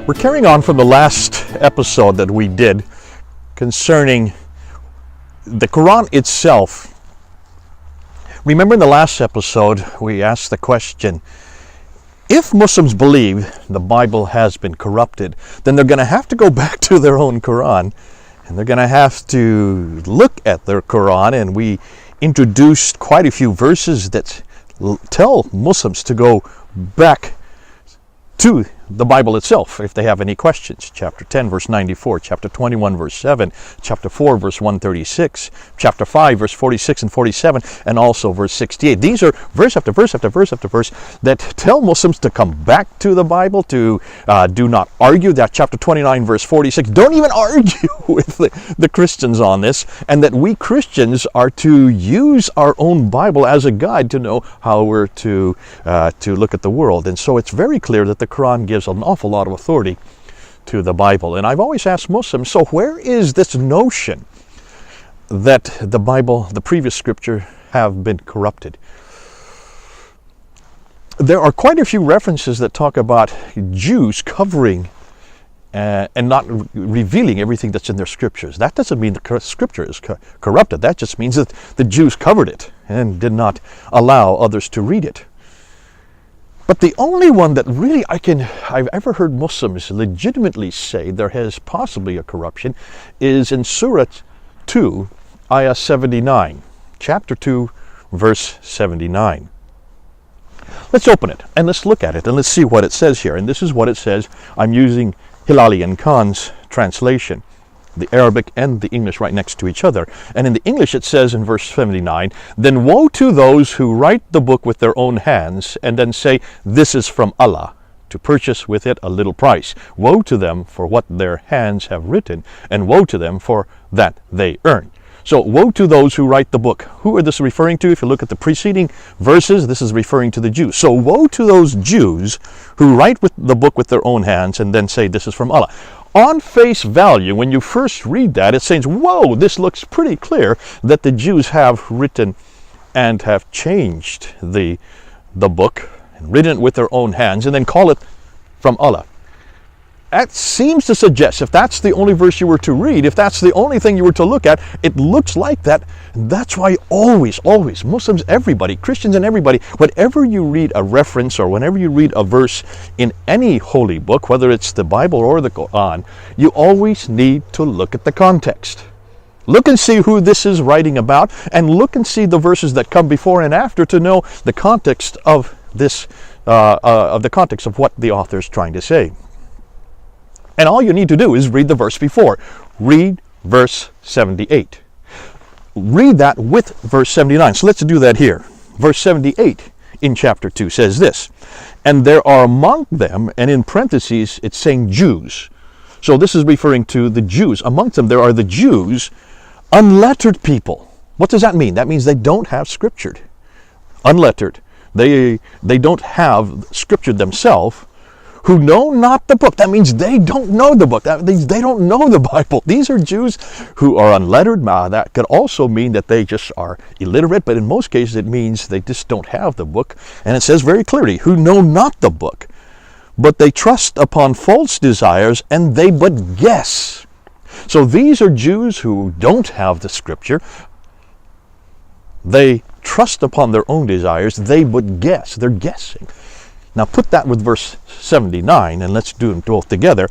We're carrying on from the last episode that we did concerning the Quran itself. Remember in the last episode we asked the question, if Muslims believe the Bible has been corrupted, then they're going to have to go back to their own Quran and they're going to have to look at their Quran, and we introduced quite a few verses that tell Muslims to go back to the Bible itself if they have any questions. Chapter 10 verse 94, chapter 21 verse 7, chapter 4 verse 136, chapter 5 verse 46 and 47, and also verse 68. These are verse after verse after verse after verse that tell Muslims to come back to the Bible, to do not argue. That chapter 29 verse 46, don't even argue with the Christians on this, and that we Christians are to use our own Bible as a guide to know how we're to look at the world. And so it's very clear that the Quran gives an awful lot of authority to the Bible. And I've always asked Muslims, so where is this notion that the Bible, the previous scripture, have been corrupted? There are quite a few references that talk about Jews covering and not revealing everything that's in their scriptures. That doesn't mean the scripture is corrupted. That just means that the Jews covered it and did not allow others to read it. But the only one that really I've ever heard Muslims legitimately say there has possibly a corruption is in Surah 2, ayah 79. Chapter 2, verse 79. Let's open it and let's look at it and let's see what it says here. And this is what it says. I'm using Hilali and Khan's translation, the Arabic and the English right next to each other. And in the English it says in verse 79, then woe to those who write the book with their own hands and then say, this is from Allah, to purchase with it a little price. Woe to them for what their hands have written, and woe to them for that they earn. So woe to those who write the book. Who are this referring to? If you look at the preceding verses, this is referring to the Jews. So woe to those Jews who write the book with their own hands and then say, this is from Allah. On face value, when you first read that, it says, whoa, this looks pretty clear that the Jews have written and have changed the book and written it with their own hands and then call it from Allah. That seems to suggest, if that's the only verse you were to read, if that's the only thing you were to look at, it looks like that. That's why always, Muslims, everybody, Christians and everybody, whenever you read a reference or whenever you read a verse in any holy book, whether it's the Bible or the Quran, you always need to look at the context. Look and see who this is writing about, and look and see the verses that come before and after to know the context of this, of what the author is trying to say. And all you need to do is read the verse before. Read verse 78. Read that with verse 79. So let's do that here. Verse 78 in chapter 2 says this, and there are among them, and in parentheses it's saying Jews. So this is referring to the Jews. Amongst them there are the Jews, unlettered people. What does that mean? That means they don't have scriptured. Unlettered. They don't have scriptured themselves, who know not the book. That means they don't know the book. That means they don't know the Bible. These are Jews who are unlettered. That could also mean that they just are illiterate, but in most cases it means they just don't have the book. And it says very clearly, who know not the book, but they trust upon false desires, and they but guess. So these are Jews who don't have the scripture. They trust upon their own desires. They but guess. They're guessing. Now put that with verse 79, and let's do them both together.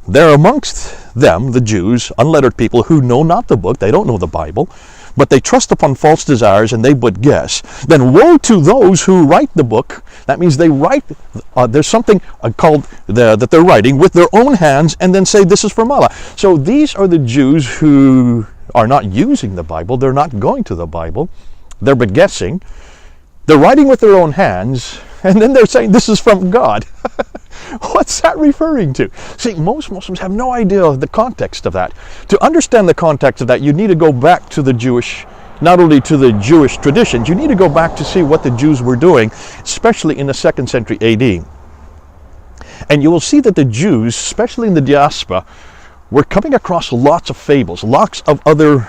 There are amongst them, the Jews, unlettered people who know not the book, they don't know the Bible, but they trust upon false desires, and they but guess. Then woe to those who write the book. That means they write, there's something called that they're writing with their own hands, and then say this is from Allah. So these are the Jews who are not using the Bible, they're not going to the Bible, they're but guessing. They're writing with their own hands, and then they're saying this is from God. What's that referring to? See, most Muslims have no idea of the context of that. To understand the context of that, you need to go back to the Jewish, not only to the Jewish traditions, you need to go back to see what the Jews were doing, especially in the 2nd century AD. And you will see that the Jews, especially in the diaspora, were coming across lots of fables, lots of other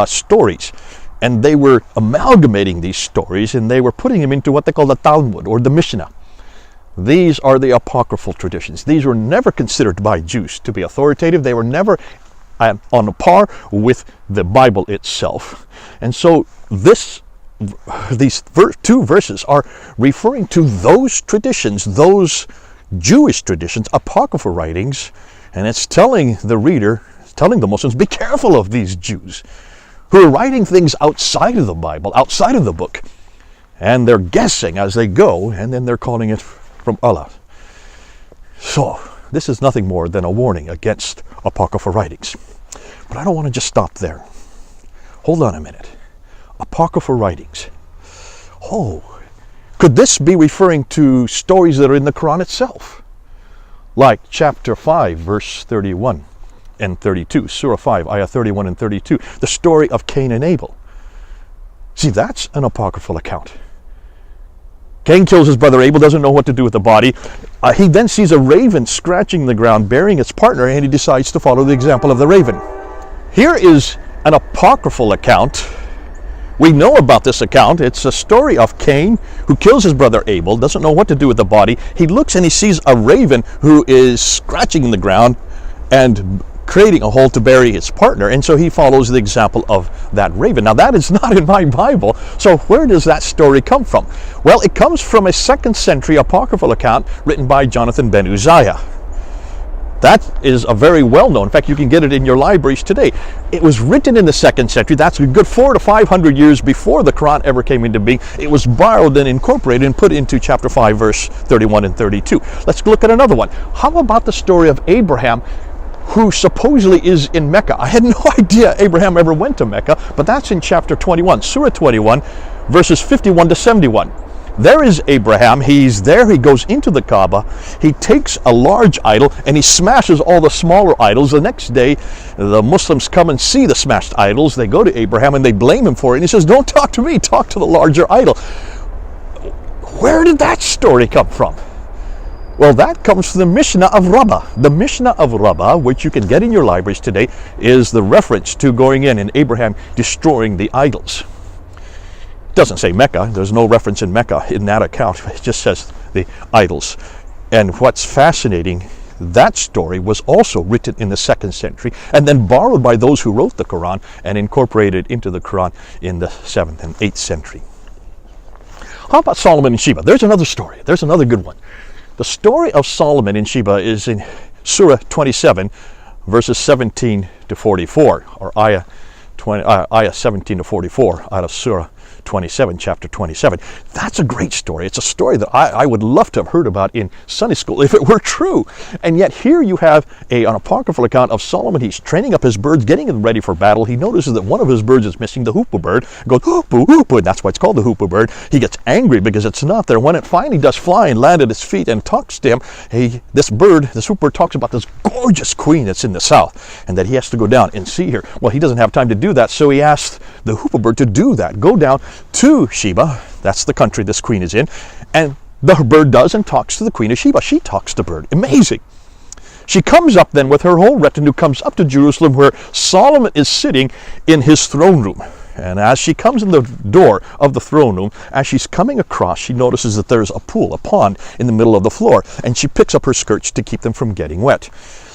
stories. And they were amalgamating these stories, and they were putting them into what they call the Talmud or the Mishnah. These are the apocryphal traditions. These were never considered by Jews to be authoritative. They were never on a par with the Bible itself. And so these two verses are referring to those traditions, those Jewish traditions, apocryphal writings, and it's telling the reader, telling the Muslims, be careful of these Jews who are writing things outside of the Bible, outside of the book, and they're guessing as they go, and then they're calling it from Allah. So this is nothing more than a warning against apocryphal writings. But I don't want to just stop there. Hold on a minute. Apocryphal writings. Oh, could this be referring to stories that are in the Quran itself? Like chapter 5, verse 31 and 32. Surah 5, ayah 31 and 32. The story of Cain and Abel. See, that's an apocryphal account. Cain kills his brother Abel, doesn't know what to do with the body. He then sees a raven scratching the ground, burying its partner, and he decides to follow the example of the raven. Here is an apocryphal account. We know about this account. It's a story of Cain who kills his brother Abel, doesn't know what to do with the body. He looks and he sees a raven who is scratching the ground and creating a hole to bury his partner, and so he follows the example of that raven. Now that is not in my Bible, so where does that story come from? Well, it comes from a 2nd century apocryphal account written by Jonathan ben Uzziah. That is a very well-known, in fact you can get it in your libraries today. It was written in the 2nd century, that's a good 400 to 500 years before the Quran ever came into being. It was borrowed and incorporated and put into chapter 5 verse 31 and 32. Let's look at another one. How about the story of Abraham, who supposedly is in Mecca? I had no idea Abraham ever went to Mecca, but that's in chapter 21, Surah 21, verses 51 to 71. There is Abraham, he's there, he goes into the Kaaba, he takes a large idol and he smashes all the smaller idols. The next day, the Muslims come and see the smashed idols, they go to Abraham and they blame him for it, and he says, don't talk to me, talk to the larger idol. Where did that story come from? Well, that comes from the Mishnah of Rabbah. The Mishnah of Rabbah, which you can get in your libraries today, is the reference to going in and Abraham destroying the idols. It doesn't say Mecca. There's no reference in Mecca in that account. It just says the idols. And what's fascinating, that story was also written in the 2nd century and then borrowed by those who wrote the Quran and incorporated into the Quran in the 7th and 8th century. How about Solomon and Sheba? There's another story. There's another good one. The story of Solomon and Sheba is in Surah 27, verses 17 to 44, or ayah 17 to 44 out of Surah 27, chapter 27. That's a great story. It's a story that I would love to have heard about in Sunday school if it were true. And yet here you have an apocryphal account of Solomon. He's training up his birds, getting them ready for battle. He notices that one of his birds is missing, the hoopoe bird. He goes, hoopoe, hoopoe, and that's why it's called the hoopoe bird. He gets angry because it's not there. When it finally does fly and land at his feet and talks to him, this hoopoe bird talks about this gorgeous queen that's in the south and that he has to go down and see her. Well, he doesn't have time to do that, so he asks the hoopoe bird to do that. Go down to Sheba, that's the country this queen is in, and the bird does and talks to the queen of Sheba. She talks to the bird. Amazing. She comes up then with her whole retinue, comes up to Jerusalem where Solomon is sitting in his throne room. And as she comes in the door of the throne room, as she's coming across, she notices that there's a pool, a pond in the middle of the floor, and she picks up her skirts to keep them from getting wet.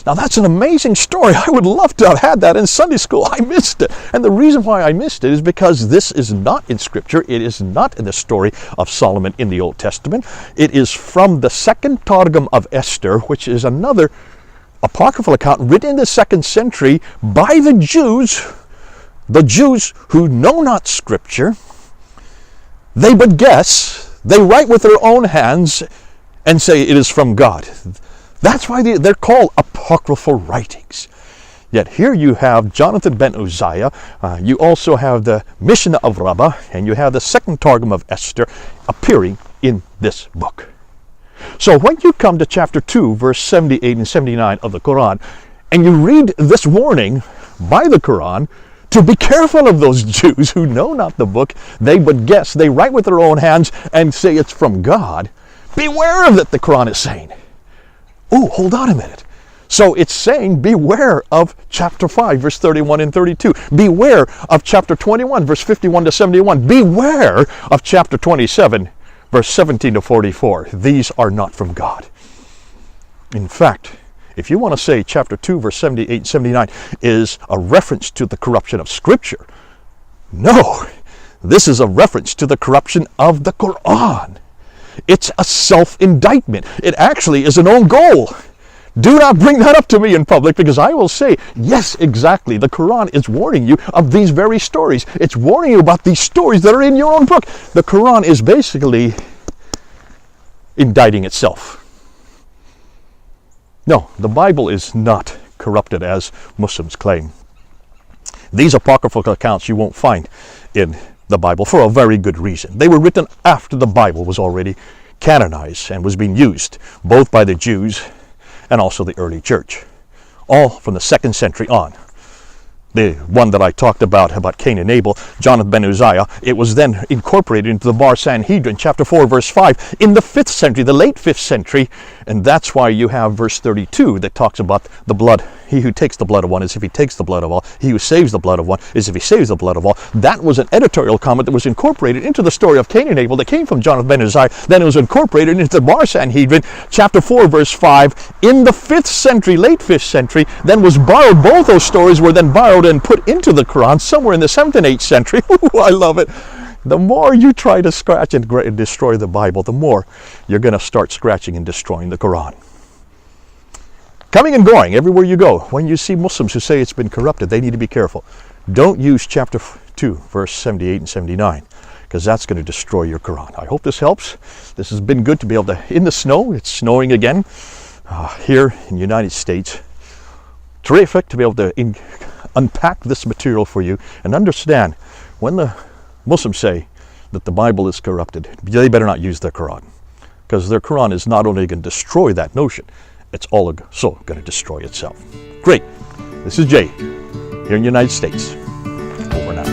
Now that's an amazing story. I would love to have had that in Sunday school. I missed it. And the reason why I missed it is because this is not in Scripture. It is not in the story of Solomon in the Old Testament. It is from the 2nd Targum of Esther, which is another apocryphal account written in the 2nd century by the Jews who know not Scripture. They but guess. They write with their own hands and say it is from God. That's why they're called apocryphal writings. Yet here you have Jonathan ben Uzziah, you also have the Mishnah of Rabbah, and you have the 2nd Targum of Esther appearing in this book. So when you come to chapter 2, verse 78 and 79 of the Quran, and you read this warning by the Quran to be careful of those Jews who know not the book, they but guess, they write with their own hands and say it's from God, beware of it, the Quran is saying. Oh, hold on a minute. So it's saying beware of chapter 5, verse 31 and 32. Beware of chapter 21, verse 51 to 71. Beware of chapter 27, verse 17 to 44, these are not from God. In fact, if you want to say chapter 2, verse 78 and 79 is a reference to the corruption of Scripture, no, this is a reference to the corruption of the Quran. It's a self-indictment. It actually is an own goal. Do not bring that up to me in public, because I will say, yes, exactly. The Quran is warning you of these very stories. It's warning you about these stories that are in your own book. The Quran is basically indicting itself. No, the Bible is not corrupted as Muslims claim. These apocryphal accounts you won't find in the Bible for a very good reason. They were written after the Bible was already canonized and was being used both by the Jews and also the early church, all from the 2nd century on. The one that I talked about Cain and Abel, Jonathan ben Uzziah, it was then incorporated into the Bar Sanhedrin, chapter 4, verse 5, in the 5th century, the late 5th century, and that's why you have verse 32 that talks about the blood. He who takes the blood of one is if he takes the blood of all. He who saves the blood of one is if he saves the blood of all. That was an editorial comment that was incorporated into the story of Cain and Abel that came from Jonathan ben Uzziah. Then it was incorporated into the Bar Sanhedrin, chapter 4, verse 5, in the 5th century, late 5th century, then was borrowed. Both those stories were then borrowed and put into the Quran somewhere in the 7th and 8th century. Ooh, I love it. The more you try to scratch and destroy the Bible, the more you're going to start scratching and destroying the Quran. Coming and going everywhere you go. When you see Muslims who say it's been corrupted, they need to be careful. Don't use chapter 2, verse 78 and 79, because that's going to destroy your Quran. I hope this helps. This has been good to be able to, in the snow, it's snowing again here in the United States. Terrific to be able to unpack this material for you and understand when the Muslims say that the Bible is corrupted, they better not use their Quran, because their Quran is not only going to destroy that notion, it's also going to destroy itself. Great. This is Jay here in the United States. Over now.